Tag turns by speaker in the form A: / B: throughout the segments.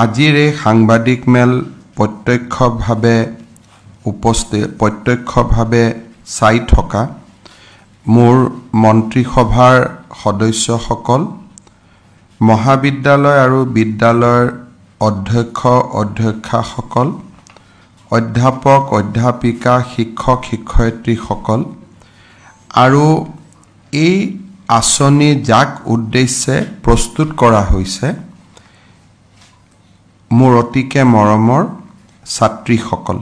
A: আজিৰ এই সাংবাদিক মেল প্ৰত্যক্ষভাৱে চাই থকা মোৰ মন্ত্ৰীসভাৰ সদস্যসকল, মহাবিদ্যালয় আৰু বিদ্যালয়ৰ অধ্যক্ষসকল, অধ্যাপক অধ্যাপিকা শিক্ষক শিক্ষয়িত্ৰীসকল আৰু এই আঁচনি যাক উদ্দেশ্যে প্ৰস্তুত কৰা হৈছে মোৰ অতিকে মৰমৰ ছাত্ৰীসকল,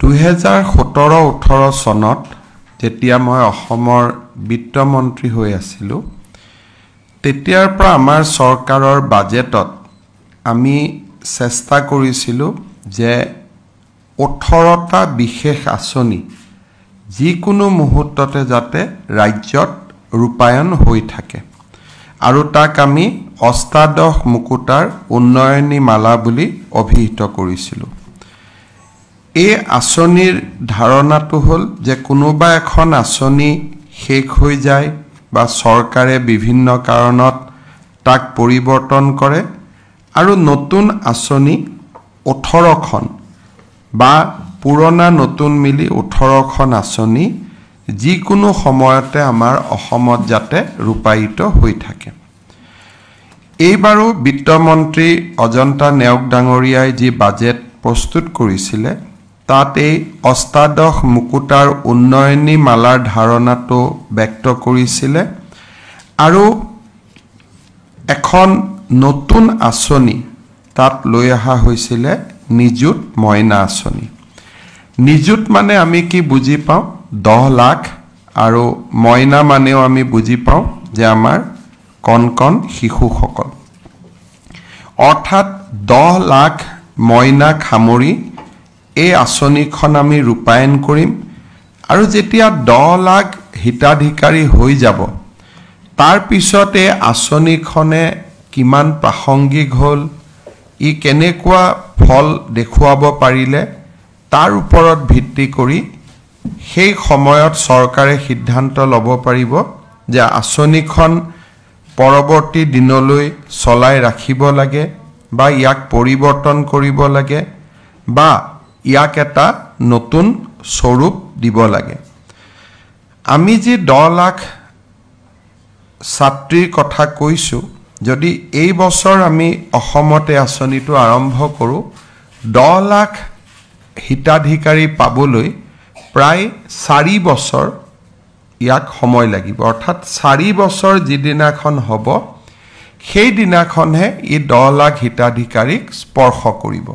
A: 2017-18 চনত যেতিয়া মই অসমৰ বিত্তমন্ত্ৰী হৈ আছিলোঁ, তেতিয়াৰ পৰা আমাৰ চৰকাৰৰ বাজেটত আমি চেষ্টা কৰিছিলোঁ যে 18টা বিশেষ আঁচনি যিকোনো মুহূৰ্ততে যাতে ৰাজ্যত ৰূপায়ণ হৈ থাকে আৰু তাক আমি অষ্টাদশ মুকুতাৰ উন্নয়নী মালা বুলি অভিহিত কৰিছিলোঁ। এই আঁচনিৰ ধাৰণাটো হ'ল যে কোনোবা এখন আঁচনি শেষ হৈ যায় বা চৰকাৰে বিভিন্ন কাৰণত তাক পৰিৱৰ্তন কৰে আৰু নতুন আঁচনি 18খন বা পুৰণা নতুন মিলি 18খন আঁচনি যিকোনো সময়তে আমাৰ অসমত যাতে ৰূপায়িত হৈ থাকে। এইবাৰো বিত্তমন্ত্ৰী অজন্তা নেওগ ডাঙৰীয়াই যি বাজেট প্ৰস্তুত কৰিছিলে তাত এই অষ্টাদশ মুকুতাৰ উন্নয়নী মালাৰ ধাৰণাটো ব্যক্ত কৰিছিলে আৰু এখন নতুন আঁচনি তাত লৈ অহা হৈছিলে নিযুত মইনা আঁচনি। নিযুত মানে আমি কি বুজি পাওঁ 10 লাখ আৰু মইনা মানেও আমি বুজি পাওঁ যে আমাৰ কণ শিশুসকল, অৰ্থাৎ 10 লাখ মইনাক সামৰি এই আঁচনিখন আমি ৰূপায়ণ কৰিম আৰু যেতিয়া 10 লাখ হিতাধিকাৰী হৈ যাব তাৰ পিছত এই আঁচনিখনে কিমান প্ৰাসংগিক হ'ল, ই কেনেকুৱা ফল দেখুৱাব পাৰিলে তাৰ ওপৰত ভিত্তি কৰি সেই সময়ত চৰকাৰে সিদ্ধান্ত ল'ব পাৰিব যে আঁচনিখন পৰৱৰ্তী দিনলৈ চলাই ৰাখিব লাগে বা ইয়াক পৰিৱৰ্তন কৰিব লাগে বা ইয়াক এটা নতুন স্বৰূপ দিব লাগে। আমি যি 10 লাখ ছাত্ৰীৰ কথা কৈছোঁ, যদি এই বছৰ আমি অসমতে আঁচনিটো আৰম্ভ কৰোঁ, 10 লাখ হিতাধিকাৰী পাবলৈ প্ৰায় 4 বছৰ ইয়াক সময় লাগিব। অৰ্থাৎ 4 বছৰ যিদিনাখন হ'ব সেই দিনাখনহে এই 10 লাখ হিতাধিকাৰীক স্পৰ্শ কৰিব।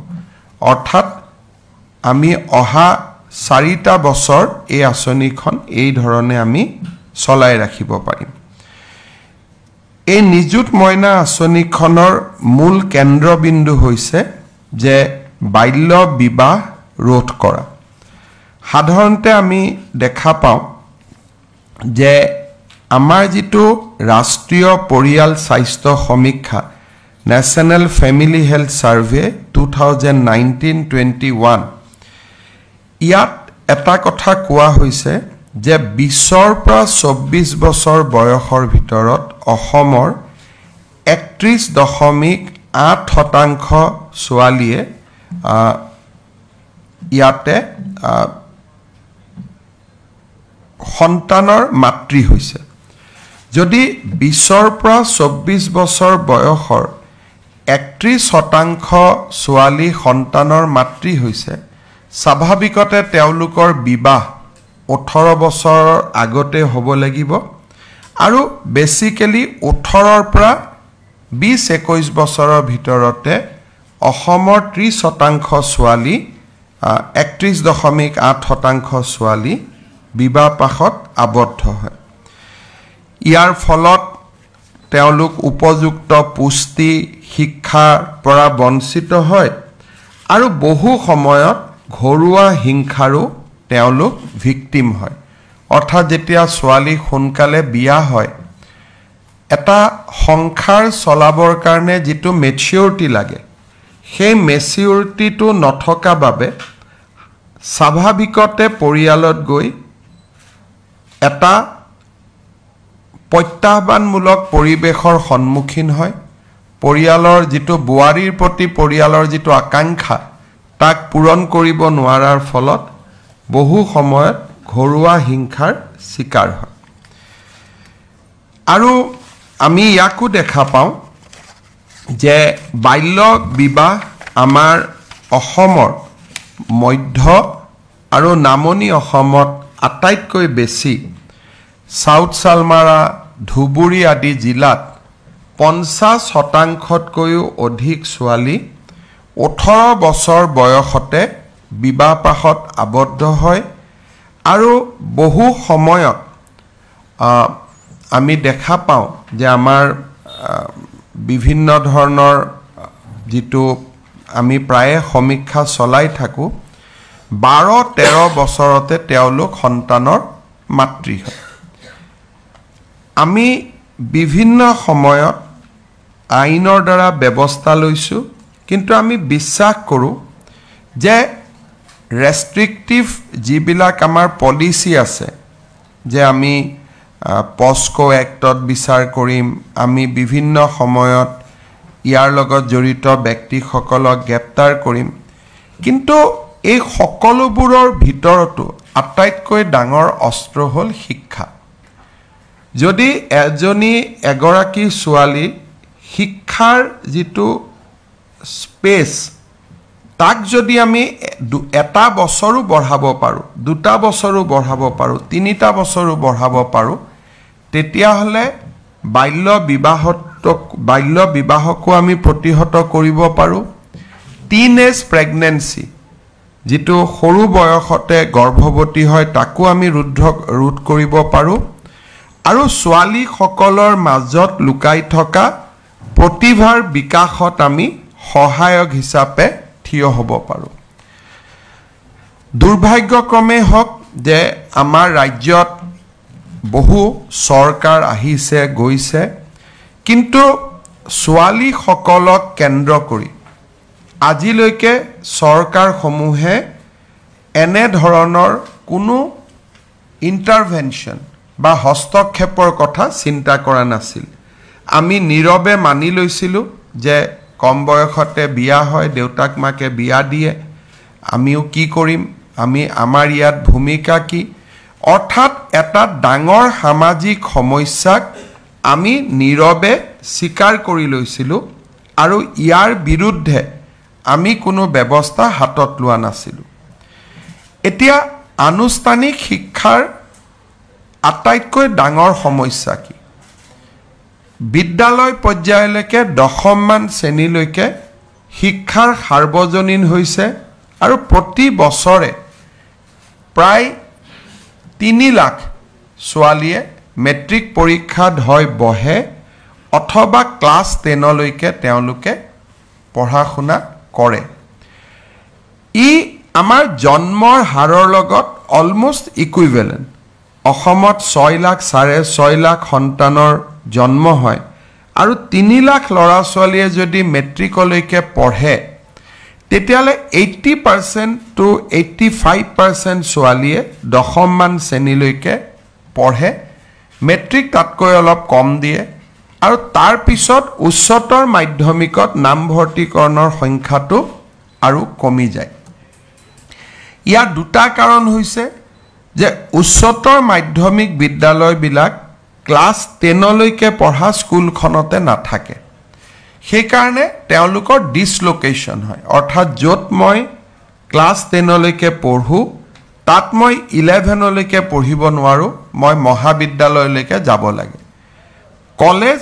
A: অৰ্থাৎ আমি অহা 4টা বছৰ এই আঁচনিখন এই ধৰণে আমি চলাই ৰাখিব পাৰিম। এই নিযুত মইনা আঁচনিখনৰ মূল কেন্দ্ৰবিন্দু হৈছে যে বাল্য বিবাহ ৰোধ কৰা। সাধাৰণতে আমি দেখা পাওঁ যে আমাৰ যিটো ৰাষ্ট্ৰীয় পৰিয়াল স্বাস্থ্য সমীক্ষা নেশ্যনেল ফেমিলি হেল্থ সাৰ্ভে 2019-21 ইয়াত এটা কথা কোৱা হৈছে যে 20ৰ পৰা 24 বছৰ বয়সৰ ভিতৰত অসমৰ 31.8% ছোৱালীয়ে ইয়াতে সন্তানৰ মাতৃ হৈছে। যদি 20ৰ পৰা 24 বছৰ বয়সৰ 31% ছোৱালী সন্তানৰ মাতৃ হৈছে, স্বাভাৱিকতে তেওঁলোকৰ বিবাহ 18 বছৰৰ আগতে হ'ব লাগিব আৰু বেসিক্যালি 18ৰ পৰা 20-21 বছৰৰ ভিতৰতে অসমৰ 30% ছোৱালী 31.8% ছোৱালী বিবাহ পাশত আবদ্ধ হয়। ইয়াৰ ফলত তেওঁলোক উপযুক্ত পুষ্টি শিক্ষাৰ পৰা বঞ্চিত হয় আৰু বহু সময়ত ঘৰুৱা হিংসাৰো তেওঁলোক ভিকটিম হয়। অৰ্থাৎ যেতিয়া ছোৱালী সোনকালে বিয়া হয়, এটা সংসাৰ চলাবৰ কাৰণে যিটো মেচিউৰিটি লাগে সেই মেচিউৰিটিটো নথকা বাবে স্বাভাৱিকতে পৰিয়ালত গৈ এটা প্ৰত্যাহ্বানমূলক পৰিৱেশৰ সন্মুখীন হয় পৰিয়ালৰ যিটো বুৱাৰীৰ প্ৰতি পৰিয়ালৰ যিটো আকাংক্ষা তাক পূৰণ কৰিব নোৱাৰাৰ ফলত বহু সময়ত ঘৰুৱা হিংসাৰ শিকাৰ হয় আৰু আমি ইয়াকো দেখা পাওঁ যে বাল্য বিবাহ আমাৰ অসমৰ মধ্য আৰু নামনি অসমত আটাইতকৈ বেছি সাউথ সালমাৰা ধুবুৰী আদি জিলাত 50%তকৈও অধিক ছোৱালী 18 বছৰ বয়সতে বিবাহপাশত আবদ্ধ হয় আৰু বহু সময়ত আমি দেখা পাওঁ যে আমাৰ বিভিন্ন ধৰণৰ যেটো আমি প্ৰায় সমীক্ষা চলাই থাকো 12-13 বছৰতে তেওঁলোক সন্তানৰ মাতৃ হয় আমি বিভিন্ন সময়ত আইনৰ দ্বাৰা ব্যৱস্থা লৈছো কিন্তু আমি বিশ্বাস কৰো যে ৰেষ্ট্ৰিক্টিভ যিবিলাক আমাৰ পলিসি আছে যে আমি পস্কো এক্টত বিচাৰ কৰিম আমি বিভিন্ন সময়ত ইয়াৰ লগত জড়িত ব্যক্তিসকলক গ্ৰেপ্তাৰ কৰিম কিন্তু এই সকলোবোৰৰ ভিতৰতো আটাইতকৈ ডাঙৰ অস্ত্ৰ হ'ল শিক্ষা যদি এগৰাকী ছোৱালী শিক্ষাৰ যেটো স্পেস তাক যদি আমি এটা বছৰো বঢ়াব পাৰো দুটা বছৰো বঢ়াব পাৰো তিনিটা বছৰো বঢ়াব পাৰো তেতিয়া হলে বাল্য বিবাহকো আমি প্ৰতিহত কৰিব পাৰো টিনেজ প্ৰেগনেন্সি যেটো সৰু বয়সতে গৰ্ভৱতী হয় তাকো আমি ৰোধ কৰিব পাৰো আৰু ছোৱালী সকলৰ মাজত লুকাই থকা প্ৰতিভাৰ বিকাশত আমি সহায়ক হিচাপে থিয় হ'ব পাৰো দুৰ্ভাগ্যক্ৰমে হক যে আমাৰ ৰাজ্যত বহু চৰকাৰ আহিছে গৈছে কিন্তু ছোৱালী সকলক কেন্দ্ৰ কৰি আজিলৈকে চৰকাৰ সমূহে এনে ধৰণৰ কোনো ইন্টাৰভেনশন বা হস্তক্ষেপৰ কথা চিন্তা কৰা নাছিল আমি নীৰৱে মানি লৈছিলো যে কম বয়সতে বিয়া হয় দেউতাক মাকে বিয়া দিয়ে আমিও কি কৰিম আমি আমাৰ ইয়াত ভূমিকা কি অৰ্থাৎ এটা ডাঙৰ সামাজিক সমস্যাক আমি নীৰৱে স্বীকাৰ কৰি লৈছিলো আৰু ইয়াৰ বিৰুদ্ধে আমি কোনো ব্যৱস্থা হাতত লোৱা নাছিলো এতিয়া আনুষ্ঠানিক শিক্ষাৰ আটাইতকৈ ডাঙৰ সমস্যা কি বিদ্যালয় পৰ্যায়লৈকে 10ম মান শ্ৰেণীলৈকে শিক্ষাৰ সাৰ্বজনীন হৈছে আৰু প্ৰতি বছৰে প্ৰায় 3 লাখ ছোৱালীয়ে মেট্ৰিক পৰীক্ষাত হয় বহে অথবা ক্লাস 10 লৈকে তেওঁলোকে পঢ়া শুনা কৰে ই আমাৰ জন্মৰ হাৰৰ লগত অলমোস্ট ইকুইভ্যালেন্ট অসমত 6 লাখ 6.5 লাখ সন্তানৰ জন্ম হয় আৰু 3 লাখ ল'ৰা ছোৱালীয়ে যদি মেট্ৰিকলৈকে পঢ়ে তেতিয়ালে 80% to 85% ছোৱালীয়ে 10ম মান শ্ৰেণীলৈকে পঢ়ে মেট্ৰিক তাতকৈ অলপ কম দিয়ে আৰু তাৰ পিছত উচ্চতৰ মাধ্যমিকত নামভৰ্তিকৰণৰ সংখ্যাটো আৰু কমি যায় ইয়াৰ দুটা কাৰণ হৈছে যে উচ্চতৰ মাধ্যমিক বিদ্যালয়বিলাক ক্লাস 10 লৈকে পঢ়া স্কুলখনতে নাথাকে সেই কাৰণে তেওঁলোকৰ ডিসলোকেশন হয় অৰ্থাৎ যত মই ক্লাস 10 লৈকে পঢ়ু তাত মই 11 লৈকে পঢ়িব নোৱাৰো মই মহাবিদ্যালয়লৈকে যাব লাগে কলেজ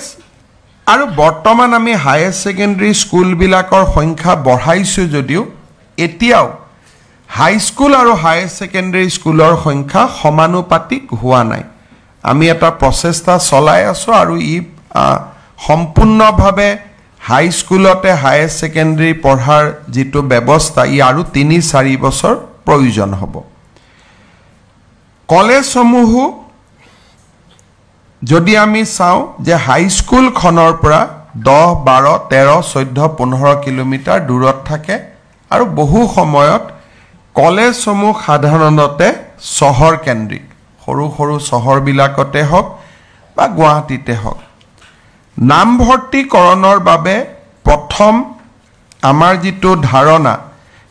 A: আৰু বৰ্তমান আমি হায়াৰ সেকেন্ডাৰী স্কুল বিলাকৰ সংখ্যা বঢ়াইছো যদিও এতিয়াও হাই স্কুল আৰু হায়াৰ সেকেন্ডাৰী স্কুলৰ সংখ্যা সমানুপাতিক হোৱা নাই আমি এটা প্ৰচেষ্টা চলাই আছো আৰু ই সম্পূৰ্ণভাৱে হাই স্কুলতে হায়াৰ সেকেন্ডাৰী পঢ়াৰ যেটো ব্যৱস্থা ই আৰু 3-4 বছৰ প্ৰয়োজন হ'ব কলেজ সমূহ যদি আমি চাও যে হাই স্কুল খনৰ পৰা 10 12 13 14 15 কিলোমিটাৰ দূৰত থাকে আৰু বহু সময়ত কলেজ সমূহ সাধাৰণতে চহৰ কেন্দ্ৰিক সৰু সৰু চহৰ বিলাকতে হক বা গুৱাহাটীতে হক নামভৰ্তিকৰণৰ বাবে প্ৰথম আমাৰ যিটো ধাৰণা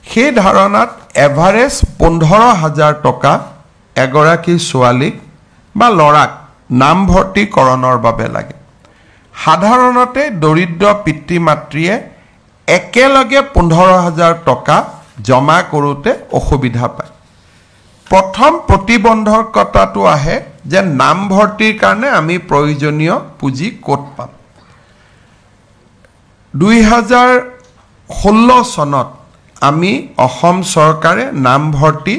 A: সেই ধাৰণাত এভাৰেজ 15,000 টকা এগৰাকী ছোৱালীক বা ল'ৰাক নামভৰ্তিকৰণৰ বাবে লাগে সাধাৰণতে দৰিদ্ৰ পিতৃ মাতৃয়ে একেলগে 15,000 টকা জমা কৰোঁতে অসুবিধা পায় প্ৰথম প্ৰতিবন্ধকতাটো আহে যে নামভৰ্তিৰ কাৰণে আমি প্ৰয়োজনীয় পুঁজি ক'ত পাম 2016 চনত আমি অসম চৰকাৰে নামভৰ্তি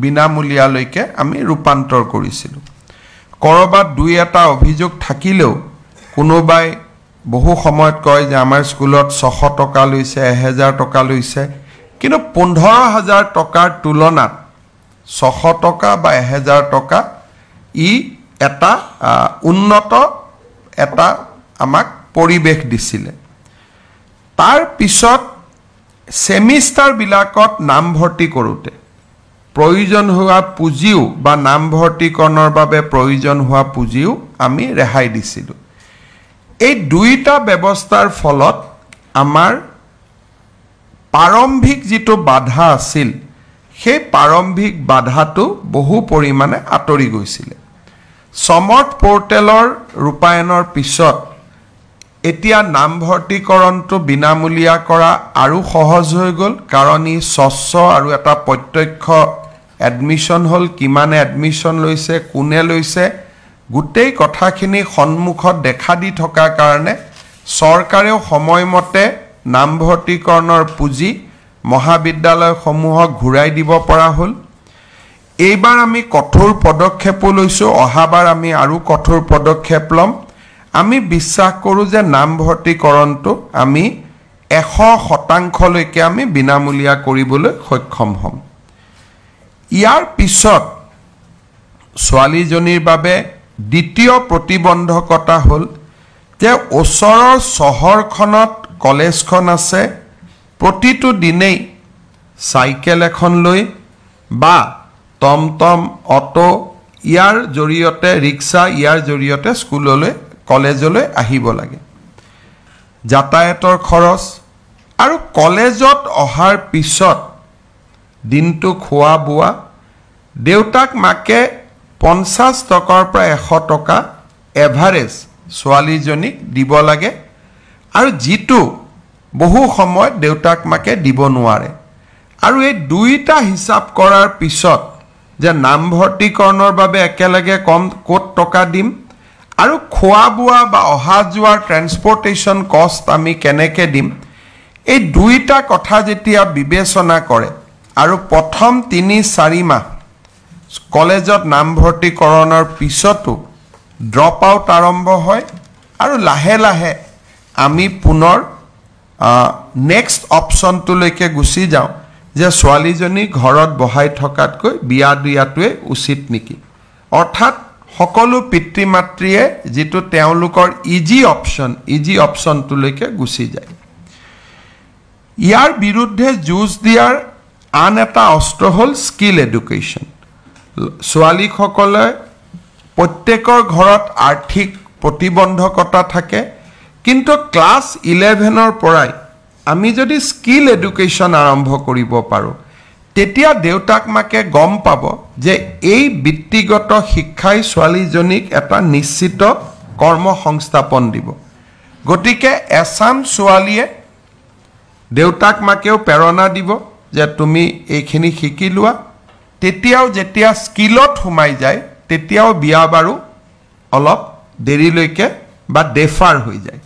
A: বিনামূলীয়ালৈকে আমি ৰূপান্তৰ কৰিছিলোঁ কৰবাত দুই এটা অভিযোগ থাকিলেও কোনোবাই বহু সময়ত কয় যে আমাৰ স্কুলত 600 টকা লৈছে 1000 টকা লৈছে কিন্তু 15,000 টকাৰ তুলনাত 600 টকা বা 1000 টকা ই এটা উন্নত এটা আমাক পৰিবেশ দিছিলে তাৰ পিছত সেমিষ্টাৰ বিলাকত নামভৰ্তি কৰোঁতে প্ৰয়োজন হোৱা পুঁজিও বা নামভৰ্তিকৰণৰ বাবে প্ৰয়োজন হোৱা পুঁজিও আমি ৰেহাই দিছিলোঁ এই দুইটা ব্যৱস্থাৰ ফলত আমাৰ প্ৰাৰম্ভিক যিটো বাধা আছিল সেই প্ৰাৰম্ভিক বাধাটো বহু পৰিমাণে আঁতৰি গৈছিল সমৰ্থ পোৰ্টেলৰ ৰূপায়ণৰ পিছত এতিয়া নামভৰ্তিকৰণটো বিনামূলীয়া কৰা আৰু সহজ হৈ গ'ল কাৰণ ই স্বচ্ছ আৰু এটা প্ৰত্যক্ষ এডমিশন হল কিমানে এডমিশন লৈছে কোনে লৈছে গোটেই কথাখিনি সন্মুখত দেখা দি থকা কাৰণে চৰকাৰেও সময়মতে নামভৰ্তিকৰণৰ পুঁজি মহাবিদ্যালয়সমূহক ঘূৰাই দিব পৰা হ'ল এইবাৰ আমি কঠোৰ পদক্ষেপ লৈছো অহাবাৰ আমি আৰু কঠোৰ পদক্ষেপ লম আমি বিশ্বাস কৰো যে নামভৰ্তিকৰণটো আমি 100% লৈকে আমি বিনামূলীয়া কৰিবলৈ সক্ষম হ'ম ইয়াৰ পিছত ছোৱালীজনীৰ বাবে দ্বিতীয় প্ৰতিবন্ধকতা হ'ল যে ওচৰৰ চহৰখনত কলেজখন আছে প্ৰতিটো দিনেই সাইকেল এখন লৈ বা টমটম অটো ইয়াৰ জৰিয়তে ৰিক্সা ইয়াৰ জৰিয়তে স্কুললৈ কলেজলৈ আহিব লাগে যাতায়াতৰ খৰচ আৰু কলেজত অহাৰ পিছত দিনটো খোৱা বোৱা দেউতাক মাকে 50 টকাৰ পৰা 100 টকা এভাৰেজ ছোৱালীজনীক দিব লাগে আৰু যিটো বহু সময় দেউতাক মাকে দিব নোৱাৰে আৰু এই দুইটা হিসাব কৰাৰ পিছত যে নামভৰ্তিকৰণৰ বাবে একেলগে কম কোট টকা দিম আৰু খোৱা বোৱা বা অহা যোৱাৰ ট্ৰান্সপোৰ্টেশন কষ্ট আমি কেনেকে দিম এই দুইটা কথা যেতিয়া বিবেচনা কৰে আৰু প্ৰথম 3-4 মাহ কলেজত নামভৰ্তিকৰণৰ পিছতো ড্ৰপ আউট আৰম্ভ হয় আৰু লাহে লাহে আমি পুনৰ নেক্সট অপশনটোলৈকে গুচি যাওঁ যে ছোৱালীজনী ঘৰত বহাই থকাতকৈ বিয়া দিয়াটোৱে উচিত নেকি অৰ্থাৎ সকলো পিতৃ মাতৃয়ে যেটো তেওঁলোকৰ ইজি অপশনটোলৈকে গুচি যায় ইয়াৰ বিৰুদ্ধে যুঁজ দিয়াৰ আন এটা অস্ত্ৰ হ'ল স্কিল এডুকেশ্যন ছোৱালীসকলে প্ৰত্যেকৰ ঘৰত আৰ্থিক প্ৰতিবন্ধকতা থাকে কিন্তু ক্লাছ 11ৰ পৰাই আমি যদি স্কিল এডুকেশ্যন আৰম্ভ কৰিব পাৰো তেতিয়া দেউতাক মাকে গম পাব যে এই বৃত্তিগত শিক্ষাই ছোৱালীজনীক এটা নিশ্চিত কৰ্মসংস্থাপন দিব গতিকে এছাম ছোৱালীয়ে দেউতাক মাকেও প্ৰেৰণা দিব যে তুমি এইখিনি শিকি লোৱা তেতিয়াও যেতিয়া স্কিলত সোমাই যায় তেতিয়াও বিয়া বাৰু অলপ দেৰিলৈকে বা ডেফাৰ হৈ যায়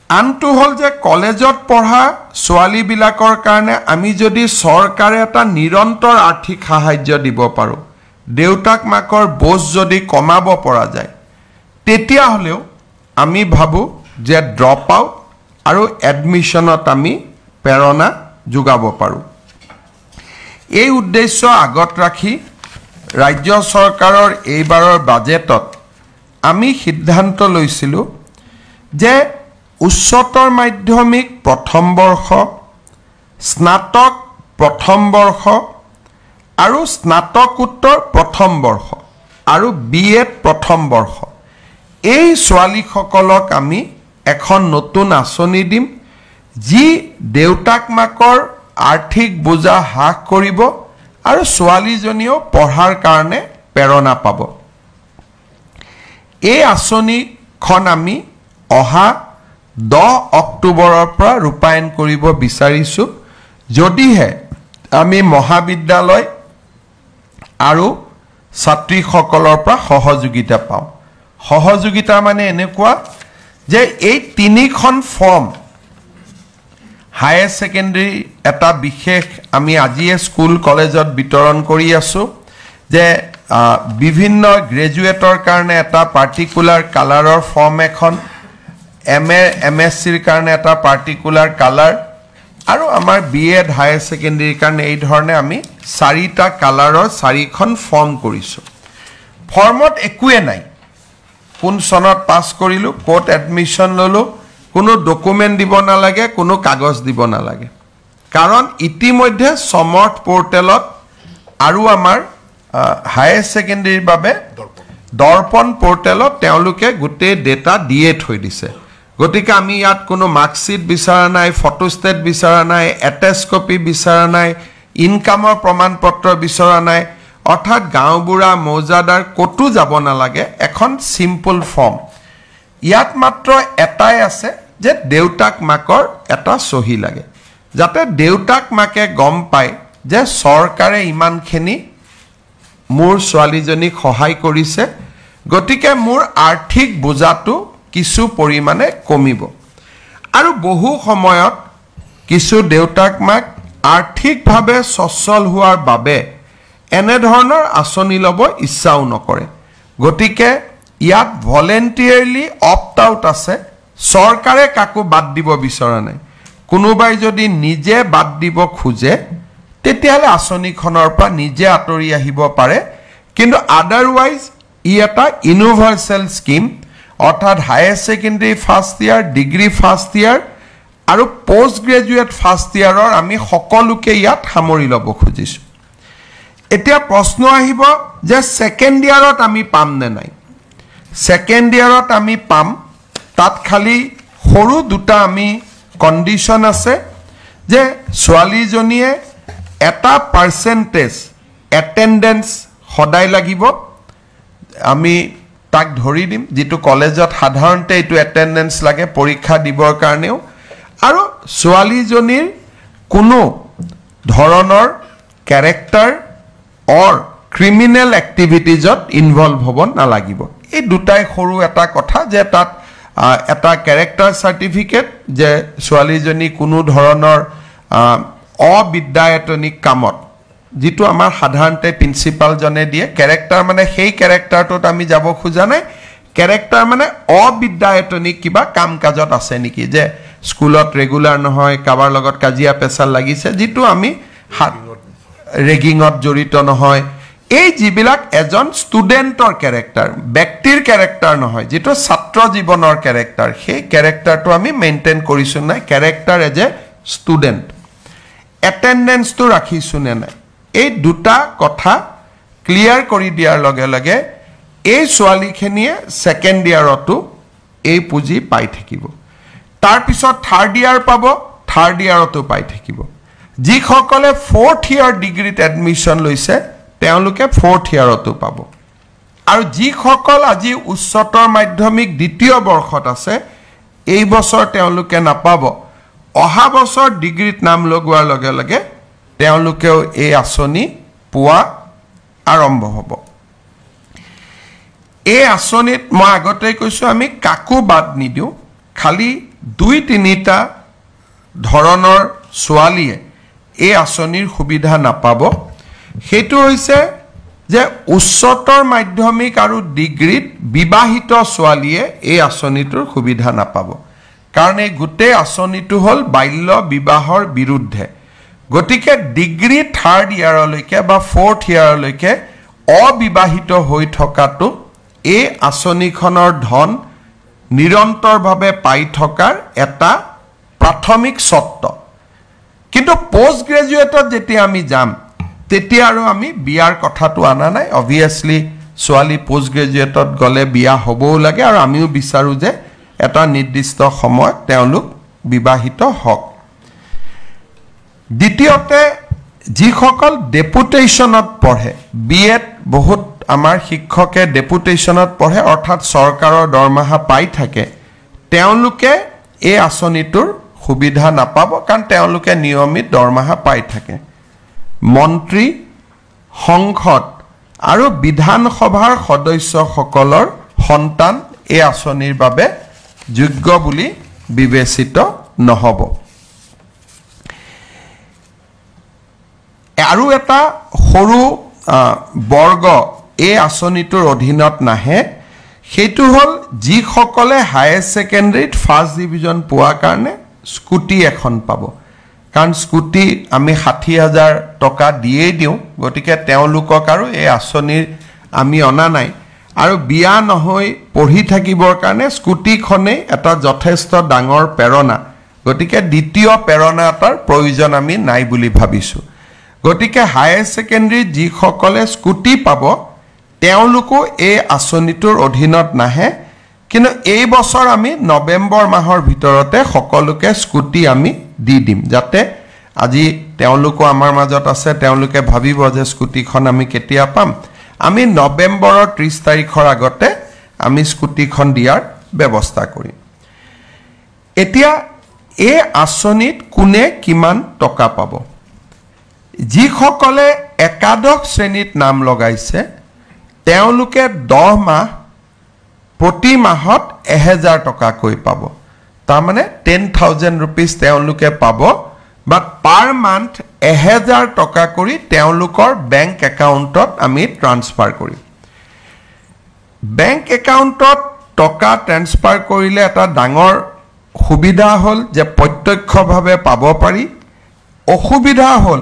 A: আনটো হল যে কলেজত পঢ়া ছোৱালী বিলাকৰ কাৰণে আমি যদি চৰকাৰে এটা নিৰন্তৰ আৰ্থিক সাহায্য দিব পাৰো দেউতাক মাকৰ বোজ যদি কমাব পৰা যায় তেতিয়া হলেও আমি ভাবো যে ড্ৰপ আউট আৰু এডমিশনত আমি প্ৰেৰণা যোগাব পাৰো এই উদ্দেশ্য আগত ৰাখি ৰাজ্য চৰকাৰৰ এইবাৰৰ বাজেটত আমি সিদ্ধান্ত লৈছিলো যে উচ্চতৰ মাধ্যমিক প্ৰথম বৰ্ষ স্নাতক প্ৰথম বৰ্ষ আৰু স্নাতকোত্তৰ প্ৰথম বৰ্ষ আৰু বিএড প্ৰথম বৰ্ষ এই ছোৱালীসকলক আমি এখন নতুন আঁচনি দিম যি দেউতাক মাকৰ আৰ্থিক বোজা হ্ৰাস কৰিব আৰু ছোৱালীজনীও পঢ়াৰ কাৰণে প্ৰেৰণা পাব এই আঁচনিখন আমি অহা 10 অক্টোবৰৰ পৰা ৰূপায়ণ কৰিব বিচাৰিছো যদিহে আমি মহাবিদ্যালয় আৰু ছাত্ৰীসকলৰ পৰা সহযোগিতা পাওঁ সহযোগিতা মানে এনেকুৱা যে এই তিনিখন ফৰ্ম হায়াৰ সেকেন্ডাৰী এটা বিশেষ আমি আজিয়ে স্কুল কলেজত বিতৰণ কৰি আছো যে বিভিন্ন গ্ৰেজুৱেটৰ কাৰণে এটা পাৰ্টিকুলাৰ কালাৰৰ ফৰ্ম এখন এমএসসিৰ কাৰণে এটা পাৰ্টিকুলাৰ কালাৰ আৰু আমাৰ বিএড হায়াৰ সেকেন্ডাৰীৰ কাৰণে এই ধৰণে আমি 4টা কালাৰৰ 4খন ফৰ্ম কৰিছো ফৰ্মত একোৱে নাই কোন সনত পাস কৰিলো কোট এডমিশন ললো কোনো ডকুমেন্ট দিব নালাগে কোনো কাগজ দিব নালাগে কাৰণ ইতিমধ্যে সমৰ্থ পোৰ্টেলত আৰু আমাৰ হায়াৰ সেকেন্ডাৰীৰ বাবে দৰ্পণ পোৰ্টেলত তেওঁলোকে গোটেই ডেটা দিয়ে থৈ দিছে গতিকে আমি ইয়াত কোনো মাৰ্কশিট বিচাৰা নাই ফটোষ্টেট বিচাৰা নাই এটেচ কপি বিচাৰা নাই ইনকামৰ প্ৰমাণপত্ৰ বিচাৰা নাই অৰ্থাৎ গাঁওবুঢ়া মৌজাদাৰ কতো যাব নালাগে এখন সিম্পল ফৰ্ম ইয়াত মাত্ৰ এটাই আছে যে দেউতাক মাকৰ এটা সহি লাগে যাতে দেউতাক মাকে গম পায় যে চৰকাৰে ইমানখিনি মোৰ ছোৱালীজনীক সহায় কৰিছে গতিকে মোৰ আৰ্থিক বোজাটো কিছু পৰিমাণে কমিব আৰু বহু সময়ত কিছু দেউতাক মাক আৰ্থিকভাৱে সচ্ছল হোৱাৰ বাবে এনে ধৰণৰ আঁচনি ল'ব ইচ্ছাও নকৰে গতিকে ইয়াত ভলেন্টিয়াৰলি অপ্ট আউট আছে চৰকাৰে কাকো বাদ দিব বিচৰা নাই কোনোবাই যদি নিজে বাদ দিব খোজে তেতিয়ালে আঁচনিখনৰ পৰা নিজে আঁতৰি আহিব পাৰে কিন্তু আদাৰৱাইজ ই এটা ইউনিভাৰ্সেল স্কিম অৰ্থাৎ higher secondary first year degree first year আৰু পোষ্ট গ্ৰেজুৱেট ফাৰ্স্ট ইয়াৰৰ আমি সকলোকে ইয়াত সামৰি ল'ব খুজিছো এতিয়া প্ৰশ্ন আহিব যে সেকেন্ড ইয়াৰত আমি পাম নে নাই সেকেন্ড ইয়াৰত আমি পাম তাত খালি সৰু দুটা আমি কন্ডিশন আছে যে ছোৱালীজনীয়ে এটা পাৰ্সেন্টেজ এটেন্ডেন্স সদায় লাগিব আমি তাক ধৰি দিম যেটো কলেজত সাধাৰণতে এটো এটেন্ডেন্স লাগে পৰীক্ষা দিবৰ কাৰণেও আৰু ছোৱালীজনীৰ কোনো ধৰণৰ ক্যাৰেক্টাৰ অৰ ক্ৰিমিনেল এক্টিভিটিজত ইনভলভ হ'ব নালাগিব এই দুটাই সৰু এটা কথা যে তাত এটা ক্যাৰেক্টাৰ সাৰ্টিফিকেট যে ছোৱালীজনী কোনো ধৰণৰ অবিদ্যায়তনিক কামত যেটো আমাৰ সাধাৰণতে প্ৰিন্সিপাল জনে দিয়ে ক্যাৰেক্টাৰ মানে সেই ক্যাৰেক্টাৰটোত আমি যাব খোজা নাই ক্যাৰেক্টাৰ মানে অবিদ্যায়তনিক কিবা কাম কাজত আছে নেকি যে স্কুলত ৰেগুলাৰ নহয় কাবাৰ লগত কাজিয়া পেছাল লাগিছে যেটো আমি ৰেগিঙত জড়িত নহয় এই যিবিলাক এজন ষ্টুডেন্টৰ ক্যাৰেক্টাৰ ব্যক্তিৰ ক্যাৰেক্টাৰ নহয় যেটো ছাত্ৰ জীৱনৰ ক্যাৰেক্টাৰ সেই ক্যাৰেক্টাৰটো আমি মেইনটেইন কৰিছো নাই character as a student attendance তো ৰাখিছো নে নাই এই দুটা কথা ক্লিয়াৰ কৰি দিয়াৰ লগে লগে এই ছোৱালীখিনিয়ে সেকেন্ড ইয়াৰতো এই পুঁজি পাই থাকিব তাৰ পিছত থাৰ্ড ইয়াৰ পাব থাৰ্ড ইয়াৰতো পাই থাকিব যিসকলে ফোৰ্থ ইয়াৰ ডিগ্ৰীত এডমিশন লৈছে তেওঁলোকে ফোৰ্থ ইয়াৰতো পাব আৰু যিসকল আজি উচ্চতৰ মাধ্যমিক দ্বিতীয় বৰ্ষত আছে এই বছৰ তেওঁলোকে নাপাব অহা বছৰ ডিগ্ৰীত নাম লগোৱাৰ লগে লগে তেওঁলোকেও এই আঁচনি পোৱা আৰম্ভ হ'ব এই আঁচনিত মই আগতে কৈছো আমি কাকো বাদ নিদিও খালি 2-3টা ধৰণৰ ছোৱালীয়ে এই আঁচনিৰ সুবিধা নাপাব হেতু হৈছে যে উচ্চতৰ মাধ্যমিক আৰু ডিগ্ৰীত বিবাহিত ছোৱালীয়ে এই আঁচনিটোৰ সুবিধা নাপাব কাৰণ এই গোটেই আঁচনিটো হল বাল্য বিবাহৰ বিৰুদ্ধে গতিকে ডিগ্ৰী থাৰ্ড ইয়াৰলৈকে বা ফোৰ্থ ইয়াৰলৈকে অবিবাহিত হৈ থকাটো এই আঁচনিখনৰ ধন নিৰন্তৰভাৱে পাই থকাৰ এটা প্ৰাথমিক সত্য কিন্তু পোষ্ট গ্ৰেজুৱেটত যেতিয়া আমি যাম তেতিয়া আৰু আমি বিয়াৰ কথাটো আনা নাই অবভিয়াসলি ছোৱালী পোষ্ট গ্ৰেজুৱেটত গ'লে বিয়া হ'বও লাগে আৰু আমিও বিচাৰো যে এটা নিৰ্দিষ্ট সময়ত তেওঁলোক বিবাহিত হওক দ্বিতীয়তে যিসকল ডেপুটেশ্যনত পঢ়ে বিএড বহুত আমাৰ শিক্ষকে ডেপুটেশ্যনত পঢ়ে অৰ্থাৎ চৰকাৰৰ দৰমহা পাই থাকে তেওঁলোকে এই আঁচনিটোৰ সুবিধা নাপাব কাৰণ তেওঁলোকে নিয়মিত দৰমহা পাই থাকে মন্ত্ৰী সংসদ আৰু বিধানসভাৰ সদস্যসকলৰ সন্তান এই আঁচনিৰ বাবে যোগ্য বুলি বিবেচিত নহব আৰু এটা সৰু বৰ্গ এই আঁচনিটোৰ অধীনত নাহে সেইটো হ'ল যিসকলে হায়াৰ ছেকেণ্ডাৰীত ফাৰ্ষ্ট ডিভিজন পোৱাৰ কাৰণে স্কুটি এখন পাব কাৰণ স্কুটি আমি ৬০,০০০ টকা দিয়েই দিওঁ গতিকে তেওঁলোকক আৰু এই আঁচনিৰ আমি অনা নাই আৰু বিয়া নহয় পঢ়ি থাকিবৰ কাৰণে স্কুটিখনেই এটা যথেষ্ট ডাঙৰ প্ৰেৰণা গতিকে দ্বিতীয় প্ৰেৰণা এটাৰ প্ৰয়োজন আমি নাই বুলি ভাবিছোঁ গতিকে হায়াৰ ছেকেণ্ডাৰীত যিসকলে স্কুটি পাব তেওঁলোকো এই আঁচনিটোৰ অধীনত নাহে কিন্তু এই বছৰ আমি নৱেম্বৰ মাহৰ ভিতৰতে সকলোকে স্কুটি আমি দি দিম যাতে আজি তেওঁলোকো আমাৰ মাজত আছে তেওঁলোকে ভাবিব যে স্কুটিখন আমি কেতিয়া পাম আমি নৱেম্বৰৰ 30 তাৰিখৰ আগতে আমি স্কুটিখন দিয়াৰ ব্যৱস্থা কৰিম এতিয়া এই আঁচনিত কোনে কিমান টকা পাব যিসকলে একাদশ শ্ৰেণীত নাম লগাইছে তেওঁলোকে 10 মাহ প্ৰতি মাহত 1000 টকাকৈ পাব তাৰ মানে 10,000 rupees তেওঁলোকে পাব বাট পাৰ মান্থ 1000 টকা কৰি তেওঁলোকৰ বেংক একাউণ্টত আমি ট্ৰান্সফাৰ কৰিম বেংক একাউণ্টত টকা ট্ৰান্সফাৰ কৰিলে এটা ডাঙৰ সুবিধা হ'ল যে প্ৰত্যক্ষভাৱে পাব পাৰি অসুবিধা হ'ল